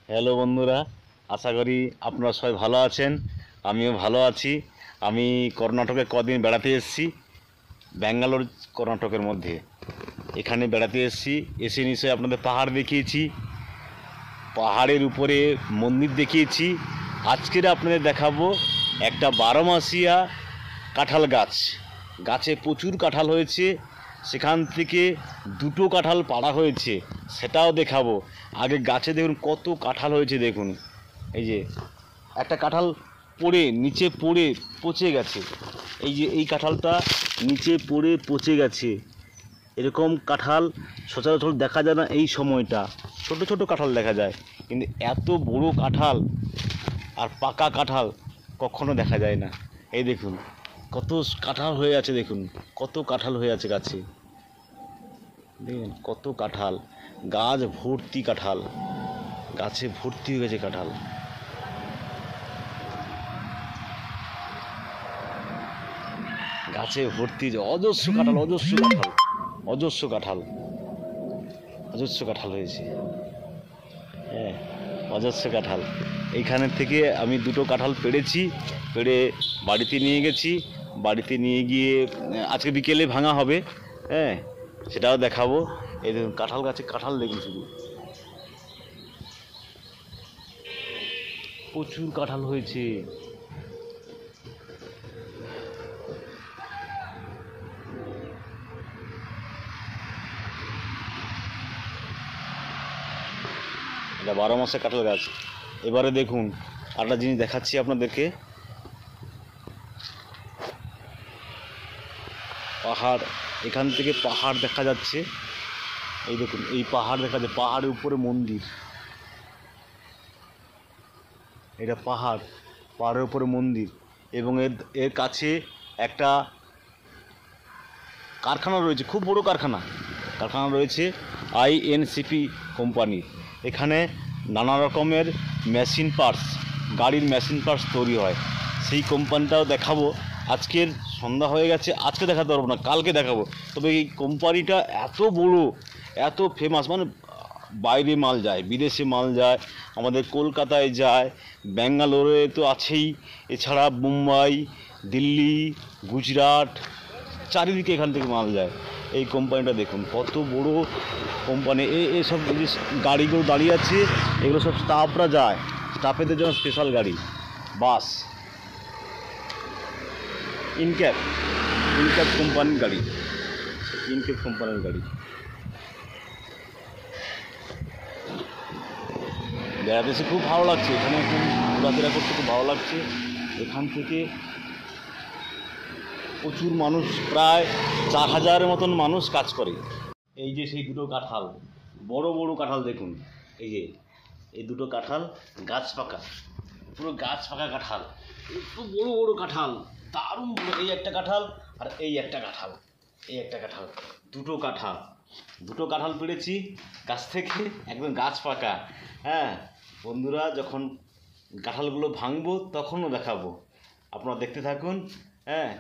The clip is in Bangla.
হ্যালো বন্ধুরা, আশা করি আপনারা সবাই ভালো আছেন। আমিও ভালো আছি। আমি কর্ণাটকে কদিন বেড়াতে এসেছি, ব্যাঙ্গালোর কর্ণাটকের মধ্যে। এখানে বেড়াতে এসেছি, এসে নিশ্চয়ই আপনাদের পাহাড় দেখিয়েছি, পাহাড়ের উপরে মন্দির দেখিয়েছি। আজকের আপনাদের দেখাবো একটা 12 মাসিয়া কাঁঠাল গাছ। গাছে প্রচুর কাঁঠাল হয়েছে, সেখান থেকে দুটো কাঁঠাল পাড়া হয়েছে, সেটাও দেখাবো। আগে গাছে দেখুন কত কাঁঠাল হয়েছে, দেখুন এই যে একটা কাঁঠাল নিচে পড়ে পচে গেছে। এই যে এই কাঁঠালটা নিচে পড়ে পচে গেছে। এরকম কাঁঠাল সচরাচর দেখা যায় না এই সময়টা, ছোট ছোট কাঁঠাল দেখা যায়, কিন্তু এত বড় কাঁঠাল আর পাকা কাঁঠাল কখনো দেখা যায় না। এই দেখুন কত কাঁঠাল হয়ে আছে, দেখুন কত কাঁঠাল হয়ে আছে গাছে, দেখুন কত কাঁঠাল, গাছ ভর্তি কাঁঠাল, গাছে ভর্তি হয়ে গেছে কাঁঠাল। গাছে ভর্তি অজস্র কাঁঠাল, অজস্র কাঁঠাল, অজস্র কাঁঠাল, অজস্র কাঁঠাল হয়েছে। হ্যাঁ, অজস্র কাঁঠাল। এইখানের থেকে আমি দুটো কাঁঠাল পেড়ে বাড়িতে নিয়ে গেছি। বাড়িতে নিয়ে গিয়ে আজকে বিকেলে ভাঙা হবে। হ্যাঁ, সেটাও দেখাবো। এই দেখুন কাঁঠাল গাছে কাঁঠাল, দেখুন শুধু প্রচুর কাঁঠাল হয়েছে। এটা 12 মাসের কাঁঠাল গাছ। এবারে দেখুন আরেকটা জিনিস দেখাচ্ছি আপনাদেরকে। পাহাড়, এখান থেকে পাহাড় দেখা যাচ্ছে। এই দেখুন এই পাহাড় দেখা যাচ্ছে, পাহাড়ের উপরে মন্দির। এটা পাহাড়, পাহাড়ের উপরে মন্দির, এবং এর কাছে একটা কারখানা রয়েছে, খুব বড় কারখানা রয়েছে INCP কোম্পানির। এখানে নানা রকমের মেশিন পার্টস, গাড়ির মেশিন পার্টস তৈরি হয়। সেই কোম্পানিটাও দেখাবো। আজকের সন্ধ্যা হয়ে গেছে, আজকে দেখাতে পারবো না, কালকে দেখাবো। তবে এই কোম্পানিটা এত বড়, এত ফেমাস, মানে বাইরে মাল যায়, বিদেশে মাল যায়, আমাদের কলকাতায় যায়, ব্যাঙ্গালোরে তো আছেই, এছাড়া মুম্বাই, দিল্লি, গুজরাট, চারিদিকে এখান থেকে মাল যায়। এই কোম্পানিটা দেখুন কত বড় কোম্পানি। এসব যে গাড়িগুলো দাঁড়িয়ে আছে, এগুলো সব স্টাফরা যায়, স্টাফেদের জন্য স্পেশাল গাড়ি, বাস। ইনক্যাপ কোম্পানির গাড়ি, ইনক্যাপ কোম্পানির গাড়ি। বেড়াতে এসে খুব ভালো লাগছে, এখানে এখন ঘোরাফেরা করতে খুব ভালো লাগছে। এখান থেকে প্রচুর মানুষ, প্রায় 4000-এর মতন মানুষ কাজ করে। এই যে সেই দুটো কাঁঠাল, বড় বড় কাঁঠাল দেখুন, এই যে এই দুটো কাঁঠাল গাছ পাকা, পুরো গাছ পাকা কাঁঠাল, একটু বড় বড় কাঁঠাল, দারুণ বড়। এই একটা কাঁঠাল আর এই একটা কাঁঠাল, এই একটা কাঁঠাল, দুটো কাঁঠাল পেড়েছি গাছ থেকে, একদম গাছ পাকা। হ্যাঁ বন্ধুরা, যখন কাঁঠালগুলো ভাঙবো তখনও দেখাবো, আপনারা দেখতে থাকুন। হ্যাঁ।